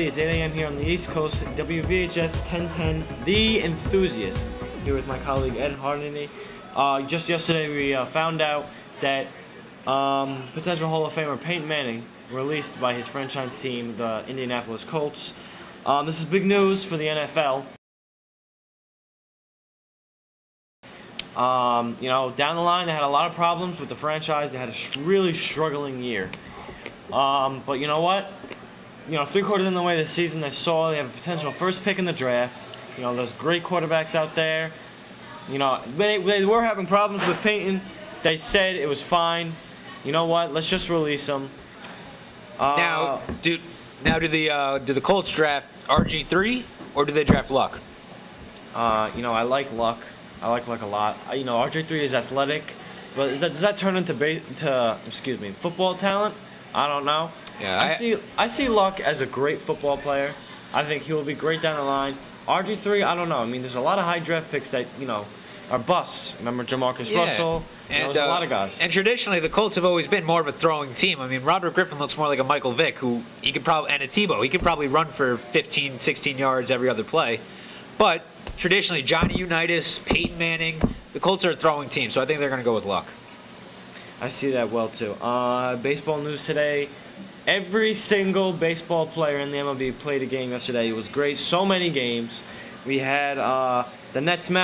It's 8 a.m. here on the East Coast, W-VHS 1010, The Enthusiast, here with my colleague Ed Hardney. Just yesterday we found out that potential Hall of Famer Peyton Manning released by his franchise team, the Indianapolis Colts. This is big news for the NFL. You know, down the line they had a lot of problems with the franchise. They had a really struggling year. But you know what? You know, 3/4 in the way this season, they saw they have a potential first pick in the draft. You know, there's great quarterbacks out there. You know, they were having problems with Peyton. They said it was fine. You know what? Let's just release him. Now do the Colts draft RG3 or do they draft Luck? You know, I like Luck. I like Luck a lot. You know, RG3 is athletic, but does that turn into football talent? I don't know. Yeah, I see Luck as a great football player. I think he will be great down the line. RG3, I don't know. I mean, there's a lot of high draft picks that, you know, are busts. Remember Jamarcus Russell? And there's a lot of guys. And traditionally, the Colts have always been more of a throwing team. I mean, Roderick Griffin looks more like a Michael Vick, who he could probably, and a Tebow. He could probably run for 15, 16 yards every other play. But traditionally, Johnny Unitas, Peyton Manning, the Colts are a throwing team, so I think they're going to go with Luck. I see that well, too. Baseball news today. Every single baseball player in the MLB played a game yesterday. It was great. So many games. We had the Mets and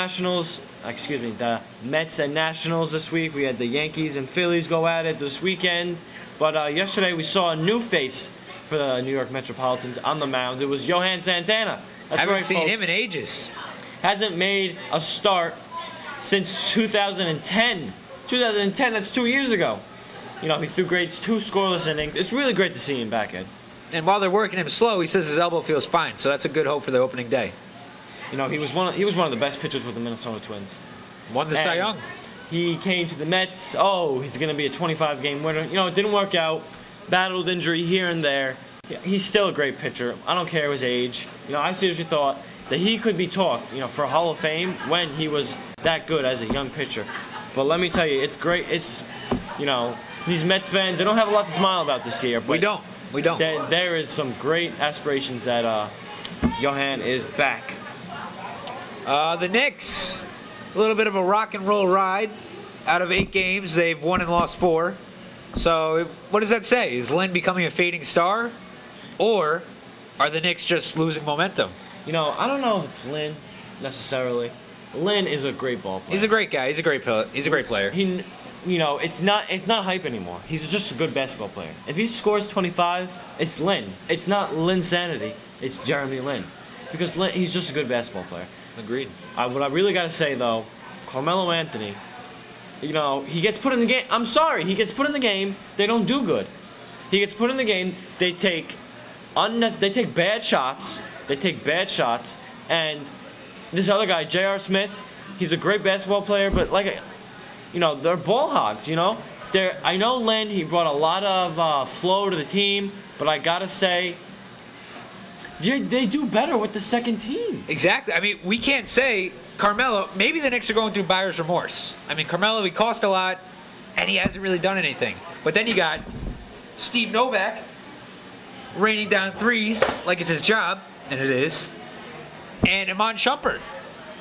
Nationals this week. We had the Yankees and Phillies go at it this weekend. But yesterday we saw a new face for the New York Metropolitans on the mound. It was Johan Santana. That's Haven't right, seen folks. him in ages. Hasn't made a start since 2010. 2010, that's 2 years ago. You know, he threw two scoreless innings. It's really great to see him back, Ed. And while they're working him slow, he says his elbow feels fine, so that's a good hope for the opening day. You know, he was one of the best pitchers with the Minnesota Twins. Won the Cy Young. He came to the Mets. Oh, he's going to be a 25-game winner. You know, it didn't work out. Battled injury here and there. He's still a great pitcher. I don't care his age. You know, I seriously thought that he could be talked, you know, for a Hall of Fame when he was that good as a young pitcher. But let me tell you, it's great. It's, you know, these Mets fans, they don't have a lot to smile about this year. But we don't. There is some great aspirations that Johan is back. The Knicks, a little bit of a rock and roll ride. Out of 8 games, they've won and lost 4. So what does that say? Is Lynn becoming a fading star? Or are the Knicks just losing momentum? You know, I don't know if it's Lynn necessarily. Lynn is a great ball player. He's a great guy. He's a great player. You know, it's not hype anymore. He's just a good basketball player. If he scores 25, it's Lynn. It's not Lynn Sanity. It's Jeremy Lin. Because he's just a good basketball player. Agreed. What I really got to say, though, Carmelo Anthony, you know, he gets put in the game. I'm sorry. He gets put in the game. They don't do good. He gets put in the game. They take bad shots. And this other guy, J.R. Smith, he's a great basketball player, but you know, they're ball hogs, you know. I know Lynn, he brought a lot of flow to the team, but I gotta say, they do better with the second team. Exactly. I mean, we can't say Carmelo, maybe the Knicks are going through buyer's remorse. I mean, Carmelo, he cost a lot, and he hasn't really done anything. But then you got Steve Novak raining down threes like it's his job, and it is, and Iman Shumpert.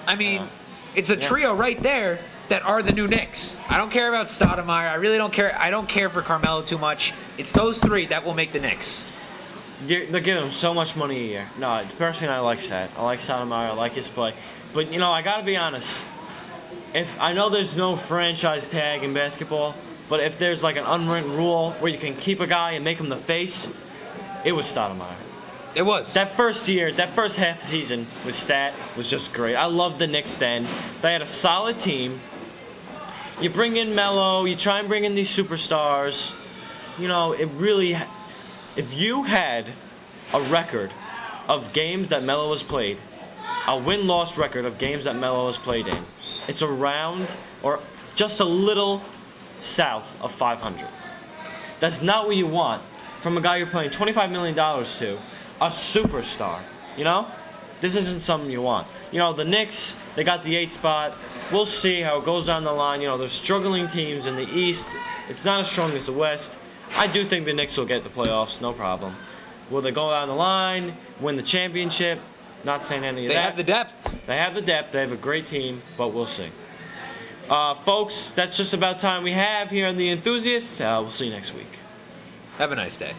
I mean, it's a trio right there that are the new Knicks. I don't care about Stoudemire. I really don't care. I don't care for Carmelo too much. It's those 3 that will make the Knicks. They're giving him so much money a year. No, personally, I like that. I like Stoudemire. I like his play. But, you know, I got to be honest. I know there's no franchise tag in basketball, but if there's like an unwritten rule where you can keep a guy and make him the face, it was Stoudemire. It was. That first year, that first half of the season with Stat was just great. I loved the Knicks then. They had a solid team. You bring in Melo, you try and bring in these superstars. You know, it really, if you had a record of games that Melo has played, a win-loss record of games that Melo has played in, it's around or just a little south of 500. That's not what you want from a guy you're paying $25 million to, a superstar. You know? This isn't something you want. You know, the Knicks, they got the 8th spot. We'll see how it goes down the line. You know, there's struggling teams in the East. It's not as strong as the West. I do think the Knicks will get the playoffs, no problem. Will they go down the line, win the championship? Not saying any of that. They have the depth. They have the depth. They have a great team, but we'll see. Folks, that's just about time we have here on The Enthusiast. We'll see you next week. Have a nice day.